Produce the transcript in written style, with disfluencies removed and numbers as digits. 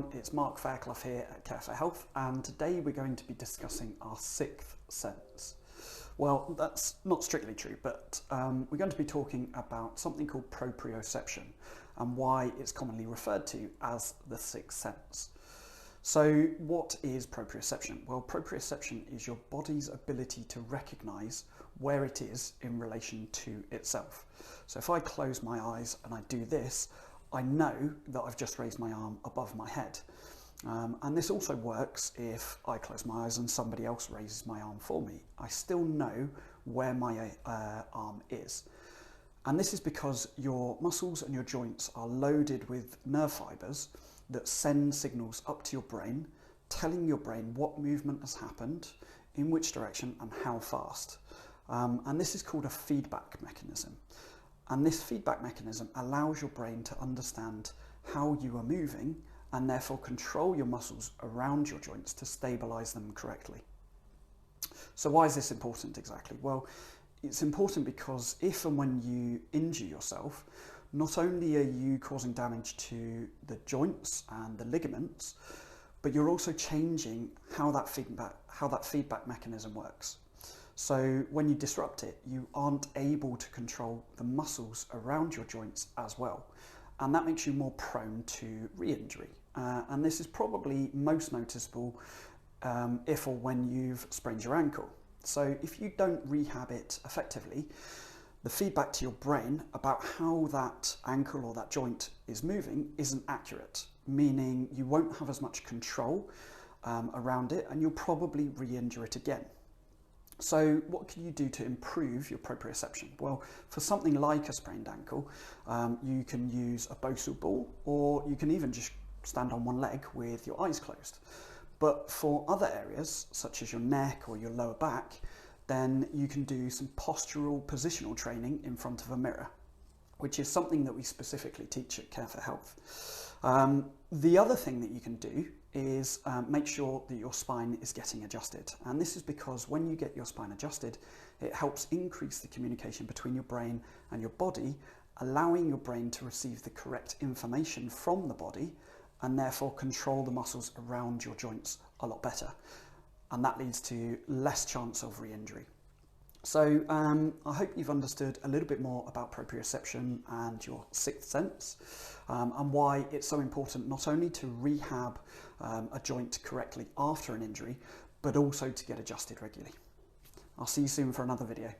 everyone, it's Mark Fairclough here at Care for Health, and today we're going to be discussing our sixth sense. Well, that's not strictly true, but we're going to be talking about something called proprioception and why it's commonly referred to as the sixth sense. So what is proprioception? Well, proprioception is your body's ability to recognise where it is in relation to itself. So if I close my eyes and I do this, I know that I've just raised my arm above my head. And this also works if I close my eyes and somebody else raises my arm for me. I still know where my arm is. And this is because your muscles and your joints are loaded with nerve fibres that send signals up to your brain, telling your brain what movement has happened, in which direction and how fast. And this is called a feedback mechanism. And this feedback mechanism allows your brain to understand how you are moving and therefore control your muscles around your joints to stabilise them correctly. So why is this important exactly? Well, it's important because if and when you injure yourself, not only are you causing damage to the joints and the ligaments, but you're also changing how that feedback mechanism works. So when you disrupt it, you aren't able to control the muscles around your joints as well. And that makes you more prone to re-injury. And this is probably most noticeable if or when you've sprained your ankle. So if you don't rehab it effectively, the feedback to your brain about how that ankle or that joint is moving isn't accurate, meaning you won't have as much control around it and you'll probably re-injure it again. So what can you do to improve your proprioception? Well, for something like a sprained ankle, you can use a Bosu ball, or you can even just stand on one leg with your eyes closed. But for other areas, such as your neck or your lower back, then you can do some postural positional training in front of a mirror, which is something that we specifically teach at Care for Health. The other thing that you can do is make sure that your spine is getting adjusted. And this is because when you get your spine adjusted, it helps increase the communication between your brain and your body, allowing your brain to receive the correct information from the body and therefore control the muscles around your joints a lot better. And that leads to less chance of re-injury. So I hope you've understood a little bit more about proprioception and your sixth sense and why it's so important not only to rehab a joint correctly after an injury, but also to get adjusted regularly. I'll see you soon for another video.